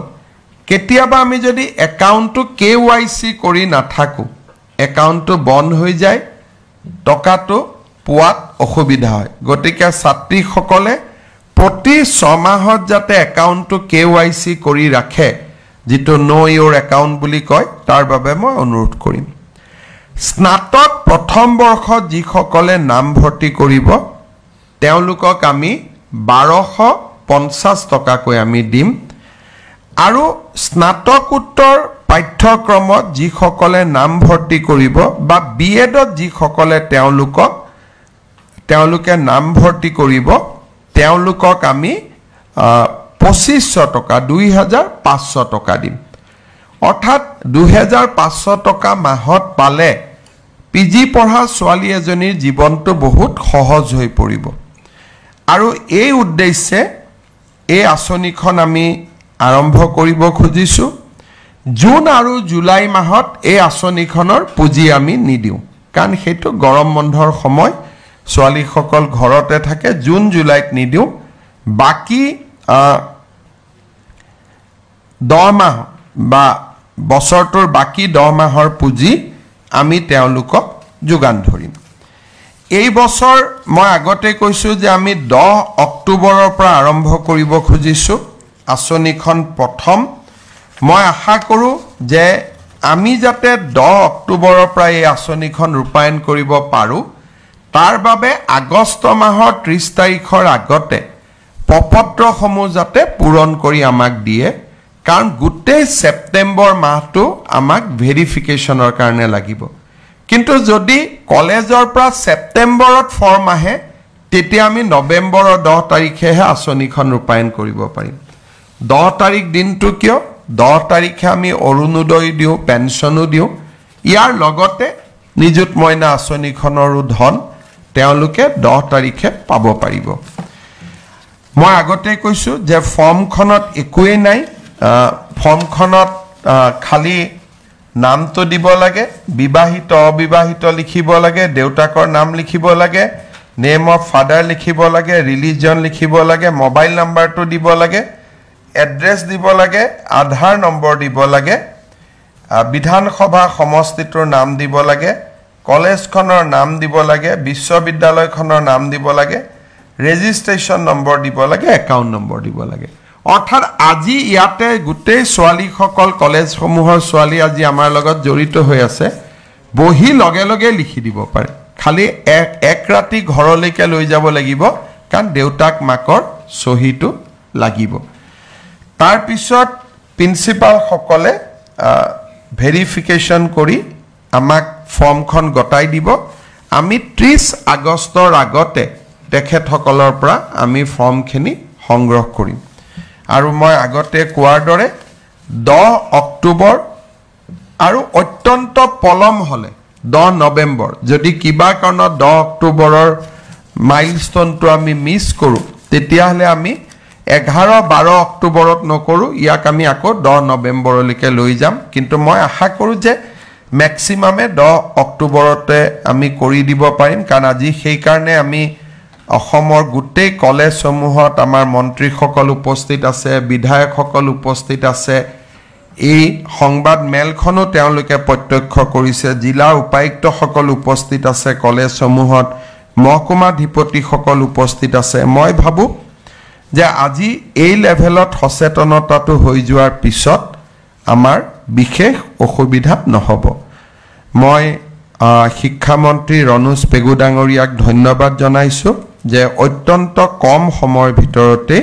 A: কেতিয়াবা আমি যদি একাউণ্টটো KYC কৰি নাথাকো একাউণ্টটো বন্ধ হৈ যায় টকাটো পোৱাত অসুবিধা হয় গতিকে ছাত্ৰীসকলে প্ৰতি 6 মাহত যাতে একাউণ্টটো KYC কৰি ৰাখে যেটো নো ইউৰ একাউণ্ট বুলি কয় তাৰ বাবে মই অনুৰোধ কৰিম স্নাতক প্ৰথম বৰ্ষত যিসকলে নাম ভৰ্তি কৰিব তেওঁলোকক আমি 1250 টকাকৈ আমি দিম আৰু স্নাতকোত্তৰ পাঠ্যক্ৰমত যিসকলে নাম ভৰ্তি কৰিব বা বিএডত যিসকলে তেওঁলোকে নাম ভৰ্তি কৰিব তেওঁলোকক আমি 2500 টকা 2500 টকা দিম অৰ্থাৎ 2500 টকা মাহত পালে পিজি পঢ়া ছোৱালী এজনীৰ জীৱনটো বহুত সহজ হৈ পৰিব আৰু এই উদ্দেশ্যে এই আঁচনিখন আমি আৰম্ভ কৰিব খুজিছো জুন আৰু জুলাই মাহত এই আঁচনিখনৰ পুঁজি আমি নিদিওঁ কাৰণ হেতু গৰম বন্ধৰ সময় ছোৱালীসকল ঘৰতে থাকে জুন জুলাইত নিদিওঁ বাকি 10 মাহ বা বছৰটোৰ বাকি 10 মাহৰ পুঁজি আমি তেওঁলোকক যোগান ধৰিম এই বছৰ মই আগতে কৈছো যে আমি 10 অক্টোবৰৰ পৰা আৰম্ভ কৰিব খুজিছো আঁচনিখন প্ৰথম মই আশা কৰো যে আমি যাতে 10 অক্টোবৰৰ পৰা এই আঁচনিখন ৰূপায়ণ কৰিব পাৰো তাৰ বাবে আগষ্ট মাহৰ 30 তাৰিখৰ আগতে পপত্ৰসমূহ যাতে পূৰণ কৰি আমাক দিয়ে কাৰণ গোটেই সেপ্টেম্বৰ মাহটো আমাক ভেৰিফিকেশনৰ কাৰণে লাগিব কিন্তু যদি কলেজৰ পৰা সেপ্টেম্বৰত ফৰ্ম আহে তেতিয়া আমি নৱেম্বৰৰ 10 তাৰিখেহে আঁচনিখন ৰূপায়ণ কৰিব পাৰিম 10 তাৰিখ দিনটো কিয় 10 তাৰিখে আমি অৰুণোদয় দিওঁ পেনশনো দিওঁ ইয়াৰ লগতে নিযুত মইনা আঁচনিখনৰো ধন তেওঁলোকে 10 তাৰিখে পাব পাৰিব মই আগতে কৈছো যে ফৰ্মখনত একোৱে নাই ফৰ্মখনত খালি নামটো দিব লাগে বিবাহিত অবিবাহিত লিখিব লাগে দেউতাকৰ নাম লিখিব লাগে নেম অফ ফাদাৰ লিখিব লাগে ৰিলিজন লিখিব লাগে মোবাইল নাম্বাৰটো দিব লাগে এড্ৰেছ দিব লাগে আধাৰ নম্বৰ দিব লাগে বিধানসভা সমষ্টিটোৰ নাম দিব লাগে কলেজখনৰ নাম দিব লাগে বিশ্ববিদ্যালয়খনৰ নাম দিব লাগে ৰেজিষ্ট্ৰেচন নম্বৰ দিব লাগে একাউণ্ট নম্বৰ দিব লাগে অৰ্থাৎ আজি ইয়াতে গোটেই ছোৱালীসকল কলেজসমূহৰ ছোৱালী আজি আমাৰ লগত জড়িত হৈ আছে বহি লগে লগে লিখি দিব পাৰে খালি এক ৰাতি ঘৰলৈকে লৈ যাব লাগিব কাৰণ দেউতাক মাকৰ সহিটো লাগিব তাৰ পিছত প্ৰিন্সিপাল সকলে ভেৰিফিকেশন কৰি আমাক ফৰ্মখন গটাই দিব আমি 30 আগষ্টৰ আগতে তেখেতসকলৰ পৰা আমি ফৰ্মখিনি সংগ্ৰহ কৰিম আৰু মই আগতে কোৱাৰ দৰে 10 অক্টোবৰ আৰু অত্যন্ত পলম হলে 10 নৱেম্বৰ যদি কিবা কাৰণত 10 অক্টোবৰৰ মাইলস্টোনটো আমি মিস কৰো তেতিয়াহলে আমি 11-12 অক্টোবৰত নকৰো ইয়াক আমি আকৌ 10 নৱেম্বৰলৈকে লৈ যাম কিন্তু মই আশা কৰো যে ম্যাক্সিমামে 10 অক্টোবৰতে আমি কৰি দিব পাৰিম কাৰণ আজি সেই কাৰণে আমি অসমৰ গুটেই কলেজসমূহত আমাৰ মন্ত্ৰীসকল উপস্থিত আছে বিধায়কসকল উপস্থিত আছে এই সংবাদ মেলখনো তেওঁলোকে প্ৰত্যক্ষ কৰিছে জিলাৰ উপায়ুক্তসকল উপস্থিত আছে কলেজসমূহত মহকুমাধিপতিসকল উপস্থিত আছে মই ভাবো যে আজি এই লেভেলত সচেতনতাটো হৈ যোৱাৰ পিছত আমাৰ বিশেষ অসুবিধা নহব মই শিক্ষামন্ত্ৰী ৰনোজ পেগু ডাঙৰীয়াক ধন্যবাদ জনাইছো যে অত্যন্ত কম সময়ৰ ভিতৰতে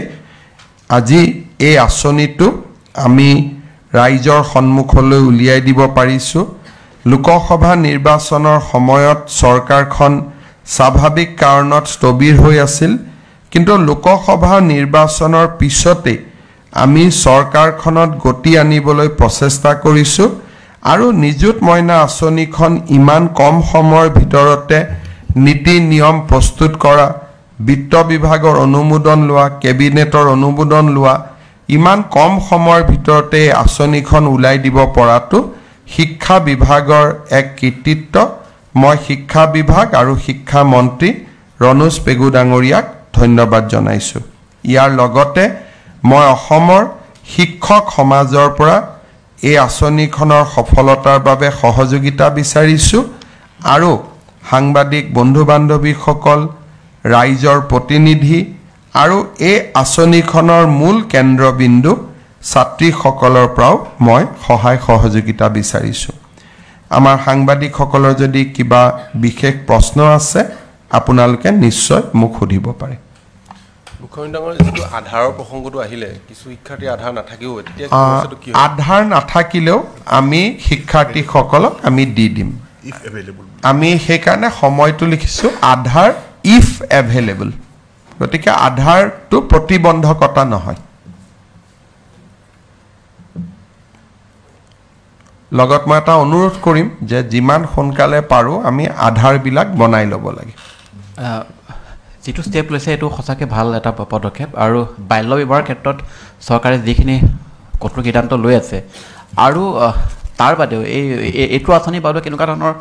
A: আজি এই আঁচনিটো আমি ৰাইজৰ সন্মুখলৈ উলিয়াই দিব পাৰিছো লোকসভা নিৰ্বাচনৰ সময়ত চৰকাৰখন স্বাভাৱিক কাৰণত স্থবিৰ হৈ আছিল কিন্তু লোকসভা নিৰ্বাচনৰ পিছতে আমি চৰকাৰখনত গতি আনিবলৈ প্ৰচেষ্টা কৰিছো আৰু নিযুত মইনা আঁচনিখন ইমান কম সময়ৰ ভিতৰতে নীতি নিয়ম প্ৰস্তুত কৰা বিত্ত বিভাগৰ অনুমোদন লোৱা কেবিনেটৰ অনুমোদন লোৱা ইমান কম সময়ৰ ভিতৰতে আঁচনিখন উলাই দিব পৰাটো শিক্ষা বিভাগৰ এক কৃতিত্ব মই শিক্ষা বিভাগ আৰু শিক্ষা মন্ত্ৰী ৰনোজ পেগু ডাঙৰীয়াক ধন্যবাদ জনাইছো ইয়াৰ লগতে মই অসমৰ শিক্ষক সমাজৰ পৰা এই আঁচনিখনৰ সফলতাৰ বাবে সহযোগিতা বিচাৰিছো আৰু সাংবাদিক বন্ধু বান্ধৱীসকল ৰাইজৰ প্ৰতিনিধি আৰু এই আঁচনিখনৰ মূল কেন্দ্ৰবিন্দু ছাত্ৰীসকলৰ পৰাও মই সহায় সহযোগিতা বিচাৰিছো আমাৰ সাংবাদিকসকলৰ যদি কিবা বিশেষ প্ৰশ্ন আছে আপোনালোকে নিশ্চয় মোক সুধিব পাৰে
B: মুখ্যমন্ত্ৰীৰ যেটো আধাৰৰ প্ৰসংগটো আহিলে কিছু শিক্ষাৰ্থী আধাৰ নাথাকিও তেতিয়া কি সমস্যাটো কি
A: আধাৰ নাথাকিলেও আমি শিক্ষাৰ্থীসকলক আমি দি দিম
C: if available
A: আমি সেই কাৰণে সময়টো লিখিছো আধাৰ if available গতিকে আধাৰটো প্ৰতিবন্ধকতা নহয় লগত মই এটা অনুৰোধ কৰিম যে যিমান সোনকালে পাৰো আমি আধাৰ বিলাক বনাই ল'ব লাগে
D: যেটো ষ্টেপ লৈছে এটো সঁচাকে ভাল এটা পদক্ষেপ আৰু বাল্য বিবাহৰ ক্ষেত্ৰত চৰকাৰে যিখিনি কঠোৰ সিদ্ধান্ত লৈ আছে আৰু তাৰ বাদেও এইটো আঁচনি বাবে কেনেকুৱা ধৰণৰ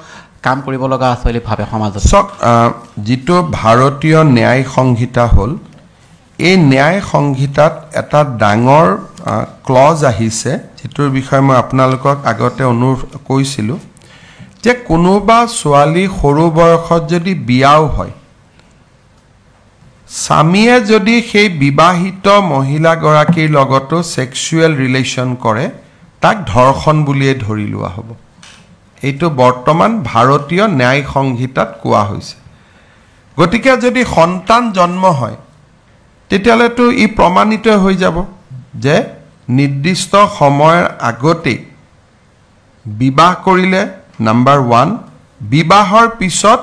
D: কাম কৰিব লগা আছে বুলি ভাবে সমাজত
A: যেটো ভাৰতীয় ন্যায় সংহিতা হল এই ন্যায় সংহিতাত এটা ডাঙৰ ক্লজ আহিছে যেটোৰ বিষয়ে মই আপোনালোকক আগতে অনুৰোধ কৰিছিলো যে কোনোবা ছোৱালী সৰু বয়সত যদি বিয়াও হয় স্বামীয়ে যদি সেই বিবাহিত মহিলা গৰাকীৰ লগতো সেক্সুৱেল ৰিলেশন কৰে তাক ধৰ্ষণ বুলিয়ে ধৰি লোৱা হ'ব এইটো বৰ্তমান ভাৰতীয় ন্যায় সংহিতাত কোৱা হৈছে গতিকে যদি সন্তান জন্ম হয় তেতিয়ালেতো ই প্ৰমাণিত হৈ যাব যে নিৰ্দিষ্ট সময়ৰ আগতে বিবাহ কৰিলে নাম্বাৰ 1 বিবাহৰ পিছত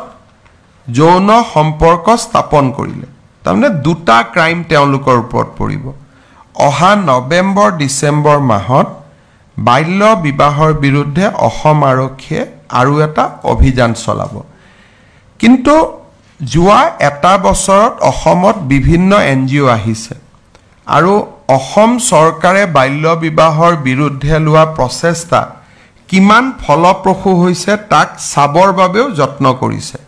A: যৌন সম্পৰ্ক স্থাপন কৰিলে তাৰমানে দুটা ক্ৰাইম তেওঁলোকৰ ওপৰত পৰিব অহা নৱেম্বৰ ডিসেম্বৰ মাহত বাল্য বিবাহৰ বিৰুদ্ধে অসম আৰক্ষীয়ে আৰু এটা অভিযান চলাব কিন্তু যোৱা এটা বছৰত অসমত বিভিন্ন এনজিও আহিছে আৰু অসম চৰকাৰে বাল্য বিবাহৰ বিৰুদ্ধে লোৱা প্ৰচেষ্টা কিমান ফলপ্ৰসূ হৈছে তাক চাবৰ বাবেও যত্ন কৰিছে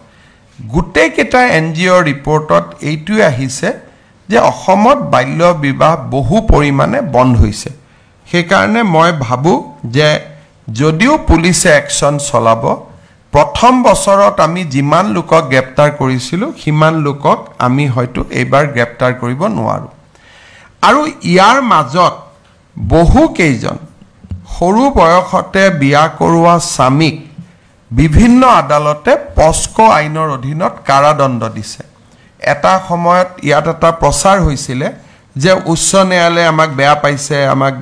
A: গুটেই কেটা এনজিওৰ ৰিপৰ্টত এইটোই আহিছে যে অসমত বাল্য বিবাহ বহু পৰিমাণে বন্ধ হৈছে সেই কাৰণে মই ভাবো যে যদিও পুলিচে একচন চলাব প্ৰথম বছৰত আমি যিমান লোকক গ্ৰেপ্তাৰ কৰিছিলো সিমান লোকক আমি হয়তো এবাৰ গ্ৰেপ্তাৰ কৰিব নোৱাৰো আৰু ইয়াৰ মাজত বহু কেইজন সৰু বয়সতে বিয়া কৰোৱা স্বামীক বিভিন্ন আদালতে পস্কো আইনৰ অধীনত কাৰাদণ্ড দিছে এটা সময়ত ইয়াত এটা প্ৰচাৰ হৈছিলে যে উচ্চ ন্যায়ালয়ে আমাক বেয়া পাইছে আমাক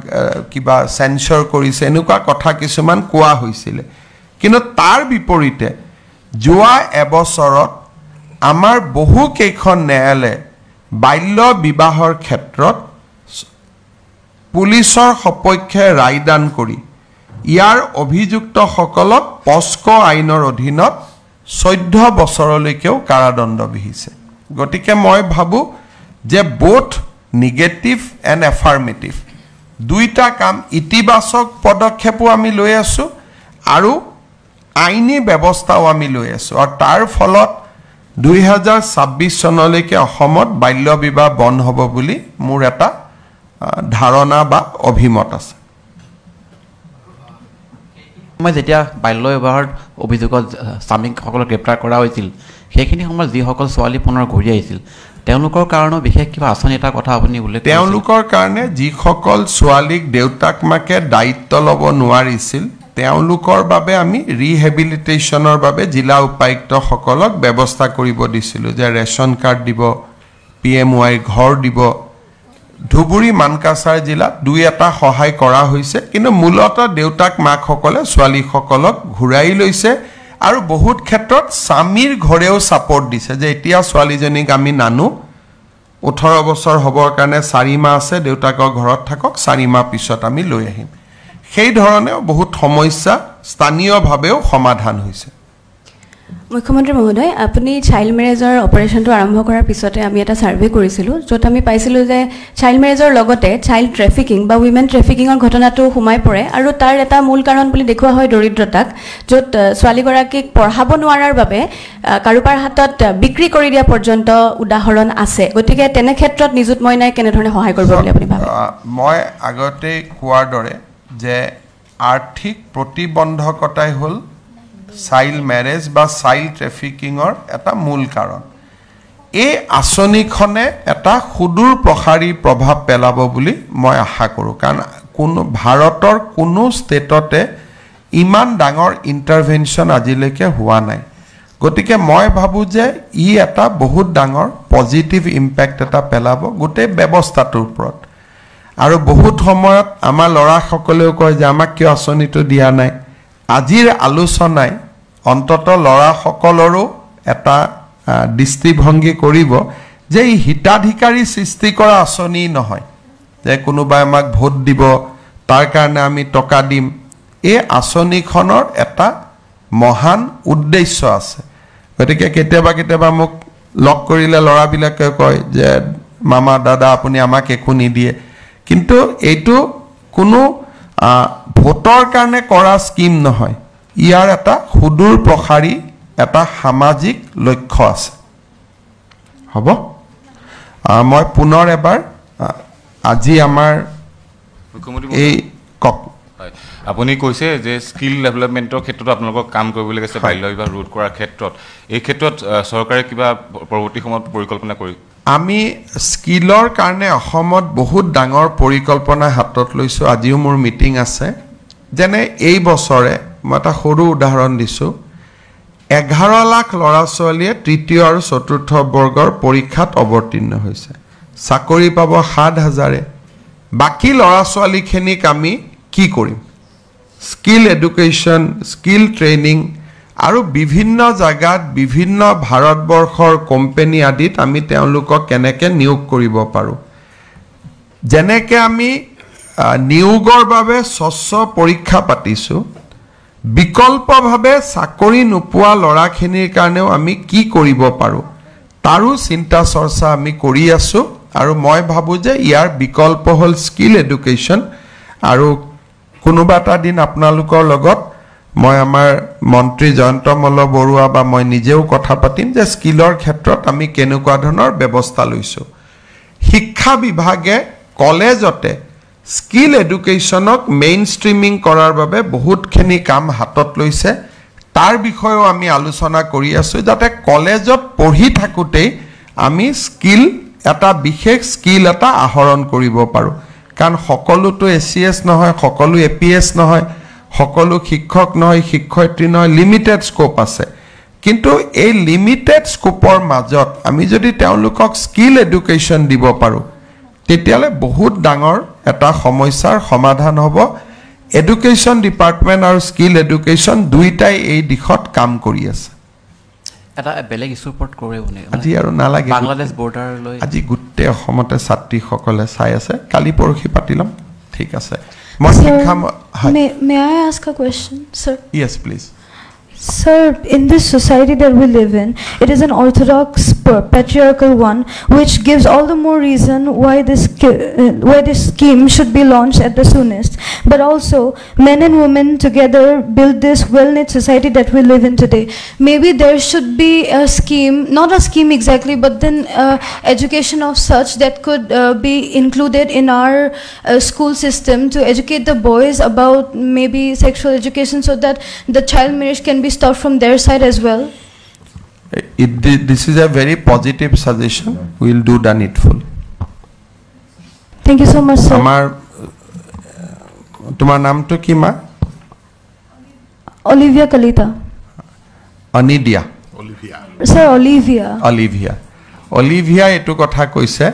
A: কিবা সেন্সৰ কৰিছে এনেকুৱা কথা কিছুমান কোৱা হৈছিলে কিন্তু তাৰ বিপৰীতে যোৱা এবছৰত আমাৰ বহু কেইখন ন্যায়ালয়ে বাল্য বিবাহৰ ক্ষেত্ৰত পুলিচৰ সপক্ষে ৰায়দান কৰি ইয়াৰ অভিযুক্তসকলক পস্কো আইনৰ অধীনত 14 বছৰলৈকেও কাৰাদণ্ড বিহিছে গতিকে মই ভাবো যে বোথ নেগেটিভ এণ্ড এফাৰ্মেটিভ দুইটা কাম ইতিবাচক পদক্ষেপো আমি লৈ আছো আৰু আইনী ব্যৱস্থাও আমি লৈ আছো আৰু তাৰ ফলত 2026 চনলৈকে অসমত বাল্য বিবাহ বন্ধ হ'ব বুলি মোৰ এটা ধাৰণা বা অভিমত আছে
D: মই যেতিয়া বাল্য বিবাহৰ অভিযোগত স্বামীসকলক গ্ৰেপ্তাৰ কৰা হৈছিল সেইখিনি সময়ত যিসকল ছোৱালী পুনৰ ঘূৰি আহিছিল তেওঁলোকৰ কাৰণেও বিশেষ কিবা আঁচনি এটা কথা আপুনি উল্লেখ কৰিছিল
A: তেওঁলোকৰ কাৰণে যিসকল ছোৱালীক দেউতাক মাকে দায়িত্ব ল'ব নোৱাৰিছিল তেওঁলোকৰ বাবে আমি ৰিহেবিলিটেশ্যনৰ বাবে জিলা উপায়ুক্তসকলক ব্যৱস্থা কৰিব দিছিলোঁ যে ৰেচন কাৰ্ড দিব PMY ঘৰ দিব ধুবুৰী মানকাছাৰ জিলাত দুই এটা সহায় কৰা হৈছে কিন্তু মূলত দেউতাক মাকসকলে ছোৱালীসকলক ঘূৰাই লৈছে আৰু বহুত ক্ষেত্ৰত স্বামীৰ ঘৰেও ছাপোৰ্ট দিছে যে এতিয়া ছোৱালীজনীক আমি নানো 18 বছৰ হ'বৰ কাৰণে 4 মাহ আছে দেউতাকৰ ঘৰত থাকক 4 মাহ পিছত আমি লৈ আহিম সেই ধৰণেও বহুত সমস্যা স্থানীয়ভাৱেও সমাধান হৈছে
C: মুখ্যমন্ত্ৰী মহোদয় আপুনি চাইল্ড মেৰেজৰ অপাৰেশ্যনটো আৰম্ভ কৰাৰ পিছতে আমি এটা সাৰ্ভে কৰিছিলোঁ য'ত আমি পাইছিলোঁ যে চাইল্ড মেৰেজৰ লগতে চাইল্ড ট্ৰেফিকিং বা উইমেন ট্ৰেফিকিঙৰ ঘটনাটো সোমাই পৰে আৰু তাৰ এটা মূল কাৰণ বুলি দেখুওৱা হয় দৰিদ্ৰতাক য'ত ছোৱালীগৰাকীক পঢ়াব নোৱাৰাৰ বাবে কাৰোবাৰ হাতত বিক্ৰী কৰি দিয়া পৰ্যন্ত উদাহৰণ আছে গতিকে তেনে ক্ষেত্ৰত নিযুত মইনাই কেনেধৰণে সহায় কৰিব বুলি আপুনি ভাবে
A: মই আগতে কোৱাৰ দৰে যে আৰ্থিক প্ৰতিবন্ধকতাই হ'ল চাইল্ড মেৰেজ বা চাইল্ড ট্ৰেফিকিঙৰ এটা মূল কাৰণ এই আঁচনিখনে এটা সুদূৰ প্ৰসাৰী প্ৰভাৱ পেলাব বুলি মই আশা কৰোঁ কাৰণ কোনো ভাৰতৰ কোনো ষ্টেটতে ইমান ডাঙৰ ইণ্টাৰভেনশ্যন আজিলৈকে হোৱা নাই গতিকে মই ভাবোঁ যে ই এটা বহুত ডাঙৰ পজিটিভ ইম্পেক্ট এটা পেলাব গোটেই ব্যৱস্থাটোৰ ওপৰত আৰু বহুত সময়ত আমাৰ ল'ৰাসকলেও কয় যে আমাক কিয় আঁচনিটো দিয়া নাই আজিৰ আলোচনাই অন্তত ল'ৰাসকলৰো এটা দৃষ্টিভংগী কৰিব যে ই হিতাধিকাৰী সৃষ্টি কৰা আঁচনি নহয় যে কোনোবাই আমাক ভোট দিব তাৰ কাৰণে আমি টকা দিম এই আঁচনিখনৰ এটা মহান উদ্দেশ্য আছে গতিকে কেতিয়াবা মোক লগ কৰিলে ল'ৰাবিলাকে কয় যে মামা দাদা আপুনি আমাক একো নিদিয়ে কিন্তু এইটো কোনো ভোটৰ কাৰণে কৰা স্কিম নহয় ইয়াৰ এটা সুদূৰ প্ৰসাৰী এটা সামাজিক লক্ষ্য আছে হ'ব মই পুনৰ এবাৰ আজি আমাৰ এই কক
E: আপুনি কৈছে যে স্কিল ডেভেলপমেণ্টৰ ক্ষেত্ৰত আপোনালোকক কাম কৰিবলৈ গৈছে বাল্য বিবাহ ৰোধ কৰাৰ ক্ষেত্ৰত এই ক্ষেত্ৰত চৰকাৰে কিবা পৰৱৰ্তী সময়ত পৰিকল্পনা কৰি
A: আমি স্কিলৰ কাৰণে অসমত বহুত ডাঙৰ পৰিকল্পনা হাতত লৈছোঁ আজিও মোৰ মিটিং আছে যেনে এই বছৰে মই এটা সৰু উদাহৰণ দিছোঁ 11 লাখ ল'ৰা ছোৱালীয়ে তৃতীয় আৰু চতুৰ্থ বৰ্গৰ পৰীক্ষাত অৱতীৰ্ণ হৈছে চাকৰি পাব 7,000 বাকী ল'ৰা ছোৱালীখিনিক আমি কি কৰিম স্কিল এডুকেশ্যন স্কিল ট্ৰেইনিং আৰু বিভিন্ন জায়গাত বিভিন্ন ভাৰতবৰ্ষৰ কোম্পানী আদিত আমি তেওঁলোকক কেনেকৈ নিয়োগ কৰিব পাৰোঁ যেনেকৈ আমি নিয়োগৰ বাবে স্বচ্ছ পৰীক্ষা পাতিছোঁ বিকল্পভাৱে চাকৰি নোপোৱা ল'ৰাখিনিৰ কাৰণেও আমি কি কৰিব পাৰোঁ তাৰো চিন্তা চৰ্চা আমি কৰি আছোঁ আৰু মই ভাবোঁ যে ইয়াৰ বিকল্প হ'ল স্কিল এডুকেশ্যন আৰু কোনোবা এটা দিন আপোনালোকৰ লগত মই আমাৰ মন্ত্ৰী জয়ন্ত মল্ল বৰুৱা বা মই নিজেও কথা পাতিম যে স্কিলৰ ক্ষেত্ৰত আমি কেনেকুৱা ধৰণৰ ব্যৱস্থা লৈছোঁ শিক্ষা বিভাগে কলেজতে স্কিল এডুকেশ্যনক মেইন ষ্ট্ৰীমিং কৰাৰ বাবে বহুতখিনি কাম হাতত লৈছে তাৰ বিষয়েও আমি আলোচনা কৰি আছোঁ যাতে কলেজত পঢ়ি থাকোঁতেই আমি স্কিল এটা বিশেষ স্কিল এটা আহৰণ কৰিব পাৰোঁ কাৰণ সকলোতো ACS নহয় সকলো APS নহয় সকলো শিক্ষক নহয় শিক্ষয়িত্ৰী নহয় লিমিটেড স্কোপ আছে কিন্তু এই লিমিটেড স্কোপৰ মাজত আমি যদি তেওঁলোকক স্কিল এডুকেশ্যন দিব পাৰো তেতিয়ালে বহুত ডাঙৰ এটা সমস্যাৰ সমাধান হ'ব এডুকেশ্যন ডিপাৰ্টমেণ্ট আৰু স্কিল এডুকেশ্যন দুইটাই এই দিশত কাম কৰি আছে
D: এটা বেলেগ ইছ্যুৰ ওপৰত কৰে মানে
A: আজি আৰু নালাগে
D: বাংলাদেশ বৰ্ডাৰলৈ
A: আজি গোটেই অসমতে ছাত্ৰীসকলে চাই আছে কালি পৰহি পাতি ল'ম ঠিক আছে মই শিক্ষা
F: May I ask a question, sir?
A: Yes, please.
F: Sir, in this society that we live in, it is an orthodox patriarchal one, which gives all the more reason why this scheme should be launched at the soonest. But also, men and women together build this well-knit society that we live in today. Maybe there should be a scheme, not a scheme exactly, but then education of such that could be included in our school system to educate the boys about maybe sexual education so that the child marriage can be stopped from their side as well.
A: This is a very positive suggestion. We will do the needful.
F: Thank you so much, sir.
A: তোমার নাম তো কি মা
F: Olivia Kalita.
A: অনিডিয়া
F: Sir, Olivia.
A: Olivia এটো কথা কৈছে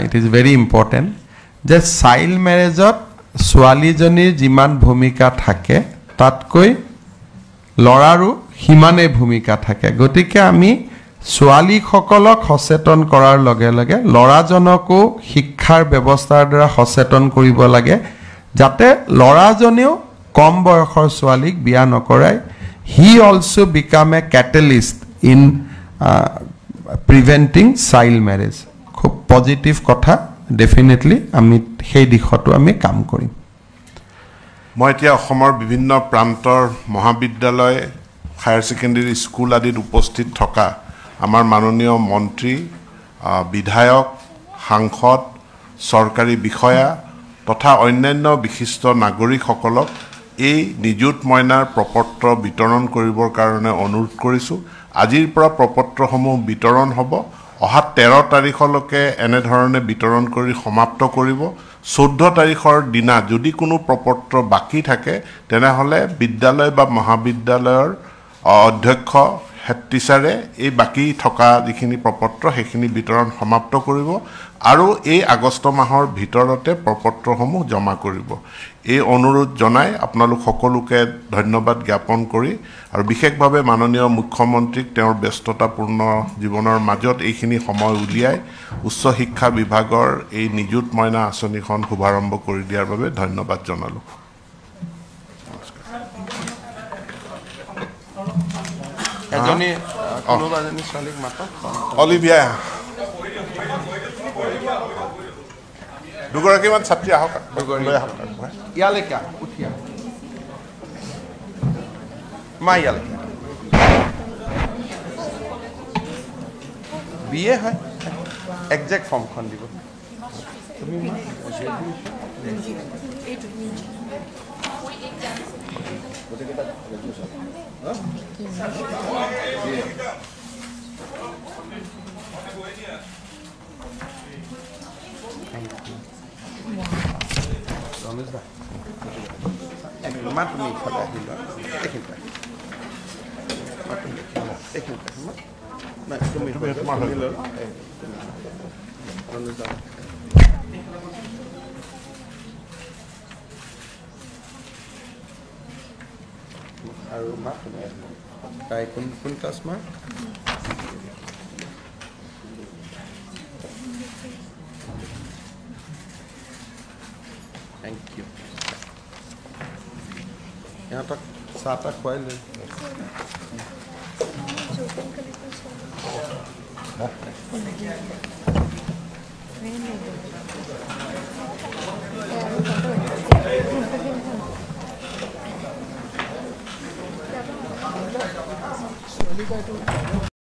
A: it is very important যে child মেৰেজত ছোৱালীজনীৰ যিমান ভূমিকা থাকে তাতকৈ লৰাৰো সিমানে ভূমিকা থাকে গতিকে আমি ছোৱালীসকলক সচেতন কৰাৰ লগে লগে লৰাজনকো শিক্ষাৰ ব্যৱস্থাৰ দ্বাৰা সচেতন কৰিব লাগে যাতে লৰাজনেও কম বয়সৰ ছোৱালীক বিয়া নকৰাই he also become a catalyst in preventing child marriage খুব পজিটিভ কথা ডেফিনেটলি আমি সেই দিশতো আমি কাম কৰিম
G: মই এতিয়া অসমৰ বিভিন্ন প্ৰান্তৰ মহাবিদ্যালয় হায়াৰ সেকেন্ডাৰী স্কুল আদিত উপস্থিত থকা আমাৰ মাননীয় মন্ত্ৰী বিধায়ক সাংসদ চৰকাৰী বিষয়া তথা অন্যান্য বিশিষ্ট নাগৰিকসকলক এই নিযুত মইনাৰ প্ৰপত্ৰ বিতৰণ কৰিবৰ কাৰণে অনুৰোধ কৰিছোঁ আজিৰ পৰা প্ৰপত্ৰসমূহ বিতৰণ হ'ব অহা 13 তাৰিখলৈকে এনে ধৰণে বিতৰণ কৰি সমাপ্ত কৰিব 14 তাৰিখৰ দিনা যদি কোনো প্ৰপত্ৰ বাকি থাকে তেনেহলে বিদ্যালয় বা মহাবিদ্যালয়ৰ অধ্যক্ষ হেড টিচাৰে এই বাকি থকা যিখিনি প্ৰপত্ৰ সেইখিনি বিতৰণ সমাপ্ত কৰিব আৰু এই আগষ্ট মাহৰ ভিতৰতে প্ৰপত্ৰসমূহ জমা কৰিব এই অনুৰোধ জনাই আপোনালোক সকলোকে ধন্যবাদ জ্ঞাপন কৰি আৰু বিশেষভাৱে মাননীয় মুখ্যমন্ত্ৰীক তেওঁৰ ব্যস্ততাপূৰ্ণ জীৱনৰ মাজত এইখিনি সময় উলিয়াই উচ্চ শিক্ষা বিভাগৰ এই নিযুত মইনা আঁচনিখন শুভাৰম্ভ কৰি দিয়াৰ বাবে ধন্যবাদ জনালো
A: এজনী কোনোবাজনী ছোৱালীক মাতক
G: অলিভিয়া দুগৰাকীমান ছাত্ৰী আহক
A: ইয়ালৈকে উঠিয়া মা ইয়ালৈকে বিয়ে হয় একজেক্ট ফৰ্মখন দিব তুমি মা তুমি ইফালে আহিলা আৰু মা তুমি তাই কোন ক্লাছ মা থ্যাংক ইউ ইহঁতক চাহ তাহ খুৱাই লৈ